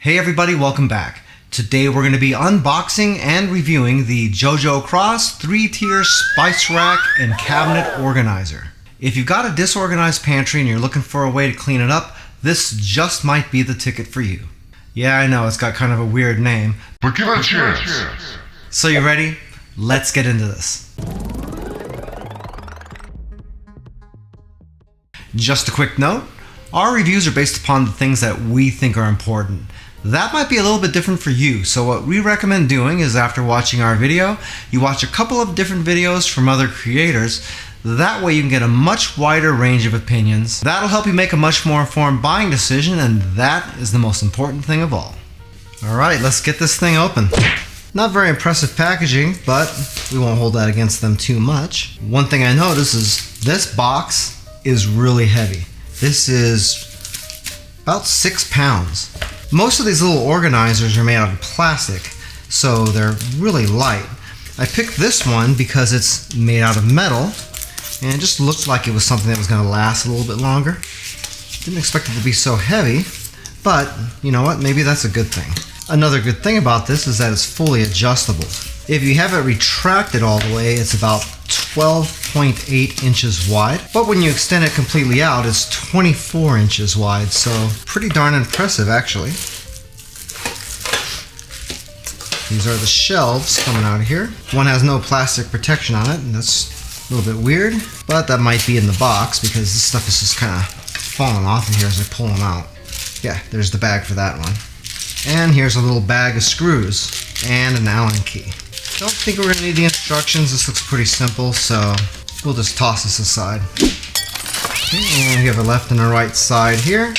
Hey everybody, welcome back. Today we're going to be unboxing and reviewing the Jojocross 3-tier spice rack and cabinet organizer. If you've got a disorganized pantry and you're looking for a way to clean it up, this just might be the ticket for you. Yeah, I know, it's got kind of a weird name, but give it a chance. So you ready? Let's get into this. Just a quick note, our reviews are based upon the things that we think are important. That might be a little bit different for you, so what we recommend doing is after watching our video, you watch a couple of different videos from other creators. That way you can get a much wider range of opinions. That'll help you make a much more informed buying decision, and that is the most important thing of all. Alright, let's get this thing open. Not very impressive packaging, but we won't hold that against them too much. One thing I noticed is this box is really heavy. This is about 6 pounds. Most of these little organizers are made out of plastic, so they're really light. I picked this one because it's made out of metal, and it just looked like it was something that was going to last a little bit longer. Didn't expect it to be so heavy, but you know what, maybe that's a good thing. Another good thing about this is that it's fully adjustable. If you have it retracted all the way, it's about 12.8 inches wide, but when you extend it completely out, it's 24 inches wide, so pretty darn impressive actually. These are the shelves coming out of here. One has no plastic protection on it, and that's a little bit weird, but that might be in the box because this stuff is just kind of falling off of here as I pull them out. Yeah, there's the bag for that one. And here's a little bag of screws and an Allen key. Don't think we're going to need the instructions. This looks pretty simple, so we'll just toss this aside. Okay, and we have a left and a right side here.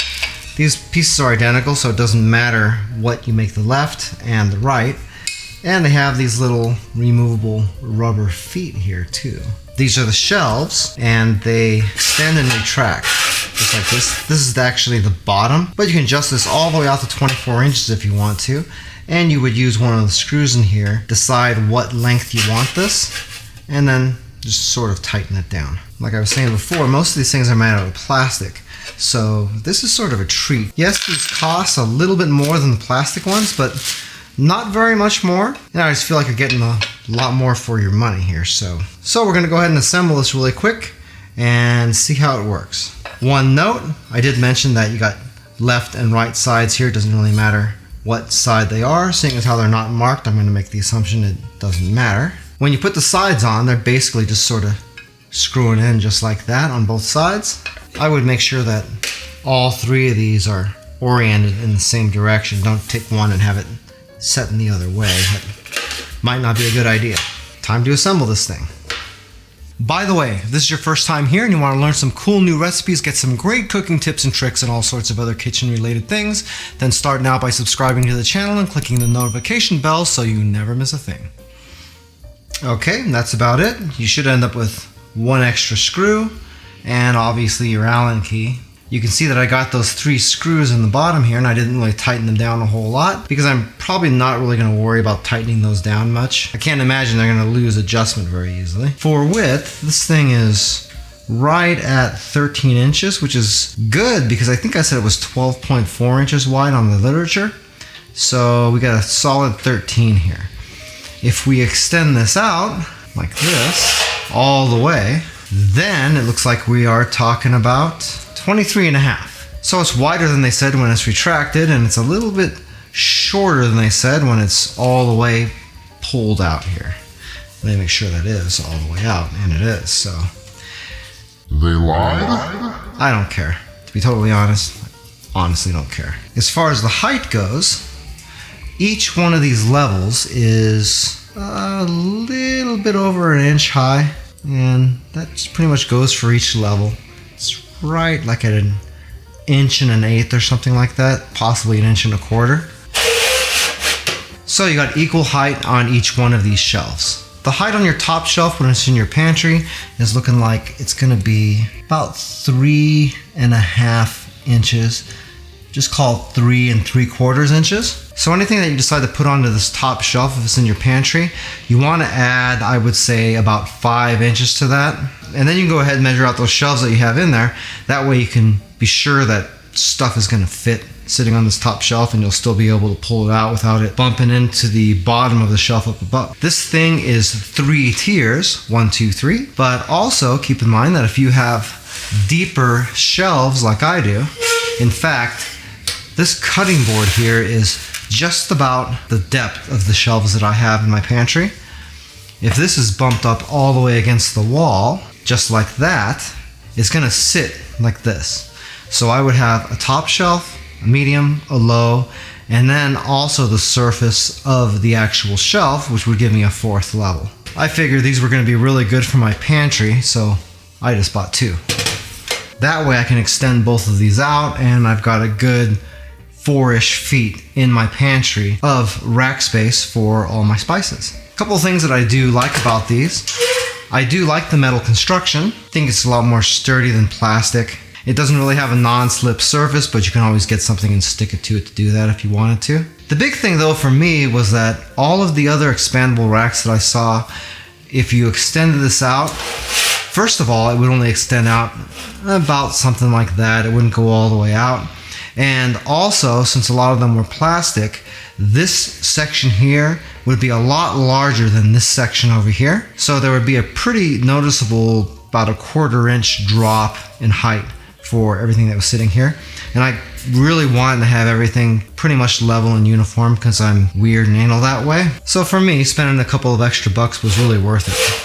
These pieces are identical, so it doesn't matter what you make the left and the right. And they have these little removable rubber feet here too. These are the shelves, and they extend and retract, just like this. This is actually the bottom, but you can adjust this all the way out to 24 inches if you want to. And you would use one of the screws in here, decide what length you want this, and then just sort of tighten it down. Like I was saying before, most of these things are made out of plastic, so this is sort of a treat. Yes, these cost a little bit more than the plastic ones, but not very much more. And I just feel like you're getting a lot more for your money here. So we're gonna go ahead and assemble this really quick and see how it works. One note, I did mention that you got left and right sides here. It doesn't really matter what side they are, seeing as how they're not marked. I'm going to make the assumption it doesn't matter. When you put the sides on, they're basically just sort of screwing in just like that on both sides. I would make sure that all three of these are oriented in the same direction. Don't take one and have it set in the other way. That might not be a good idea. Time to assemble this thing. By the way, if this is your first time here and you want to learn some cool new recipes, get some great cooking tips and tricks and all sorts of other kitchen related things, then start now by subscribing to the channel and clicking the notification bell so you never miss a thing. Okay, that's about it. You should end up with one extra screw and obviously your Allen key. You can see that I got those 3 screws in the bottom here, and I didn't really tighten them down a whole lot because I'm probably not really going to worry about tightening those down much. I can't imagine they're going to lose adjustment very easily. For width, this thing is right at 13 inches, which is good because I think I said it was 12.4 inches wide on the literature. So we got a solid 13 here. If we extend this out like this all the way, then it looks like we are talking about 23.5. So it's wider than they said when it's retracted, and it's a little bit shorter than they said when it's all the way pulled out here. Let me make sure that is all the way out, and it is, so. They lied? I don't care. To be totally honest, I honestly don't care. As far as the height goes, each one of these levels is a little bit over an inch high, and that pretty much goes for each level. It's right like at 1 1/8 or something like that, possibly 1 1/4. So you got equal height on each one of these shelves. The height on your top shelf when it's in your pantry is looking like it's going to be about 3.5 inches. Just call it 3 3/4 inches. So anything that you decide to put onto this top shelf, if it's in your pantry, you want to add, I would say, about 5 inches to that. And then you can go ahead and measure out those shelves that you have in there. That way you can be sure that stuff is going to fit sitting on this top shelf, and you'll still be able to pull it out without it bumping into the bottom of the shelf up above. This thing is 3 tiers, 1, 2, 3, but also keep in mind that if you have deeper shelves like I do, in fact, this cutting board here is just about the depth of the shelves that I have in my pantry. If this is bumped up all the way against the wall, just like that, it's gonna sit like this. So I would have a top shelf, a medium, a low, and then also the surface of the actual shelf, which would give me a 4th level. I figured these were gonna be really good for my pantry, so I just bought 2. That way I can extend both of these out, and I've got a good 4-ish feet in my pantry of rack space for all my spices. A couple of things that I do like about these. I do like the metal construction. I think it's a lot more sturdy than plastic. It doesn't really have a non-slip surface, but you can always get something and stick it to do that if you wanted to. The big thing though for me was that all of the other expandable racks that I saw, if you extended this out, first of all, it would only extend out about something like that. It wouldn't go all the way out. And also, since a lot of them were plastic, this section here would be a lot larger than this section over here. So there would be a pretty noticeable, about a 1/4 inch drop in height for everything that was sitting here. And I really wanted to have everything pretty much level and uniform because I'm weird and anal that way. So for me, spending a couple of extra bucks was really worth it.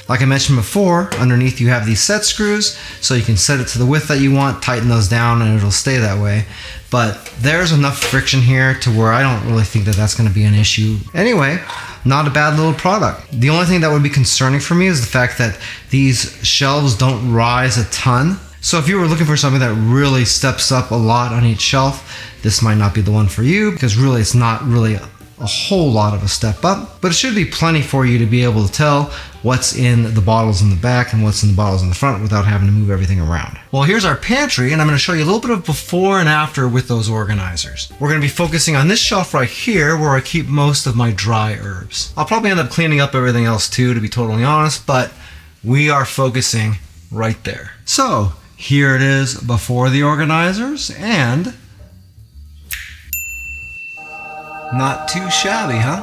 Like I mentioned before, underneath you have these set screws, so you can set it to the width that you want, tighten those down, and it'll stay that way. But there's enough friction here to where I don't really think that that's going to be an issue. Anyway, not a bad little product. The only thing that would be concerning for me is the fact that these shelves don't rise a ton. So if you were looking for something that really steps up a lot on each shelf, this might not be the one for you, because really it's not really a whole lot of a step up, but it should be plenty for you to be able to tell what's in the bottles in the back and what's in the bottles in the front without having to move everything around. Well, here's our pantry, and I'm going to show you a little bit of before and after with those organizers. We're going to be focusing on this shelf right here where I keep most of my dry herbs. I'll probably end up cleaning up everything else too, to be totally honest, but we are focusing right there. So here it is before the organizers, and not too shabby, huh?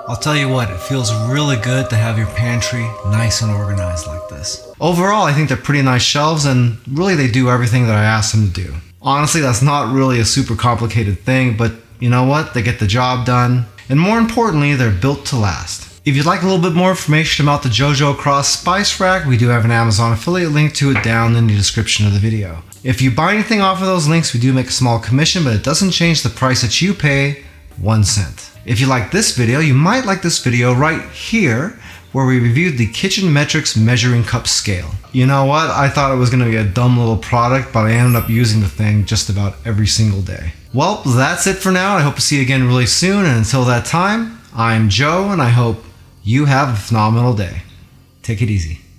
I'll tell you what, it feels really good to have your pantry nice and organized like this. Overall, I think they're pretty nice shelves, and really they do everything that I asked them to do. Honestly, that's not really a super complicated thing, but you know what? They get the job done. And more importantly, they're built to last. If you'd like a little bit more information about the Jojocross Spice Rack, we do have an Amazon affiliate link to it down in the description of the video. If you buy anything off of those links, we do make a small commission, but it doesn't change the price that you pay 1 cent. If you like this video, you might like this video right here, where we reviewed the Kitchen Metrics Measuring Cup Scale. You know what? I thought it was going to be a dumb little product, but I ended up using the thing just about every single day. Well, that's it for now. I hope to see you again really soon, and until that time, I'm Joe, and I hope you have a phenomenal day. Take it easy.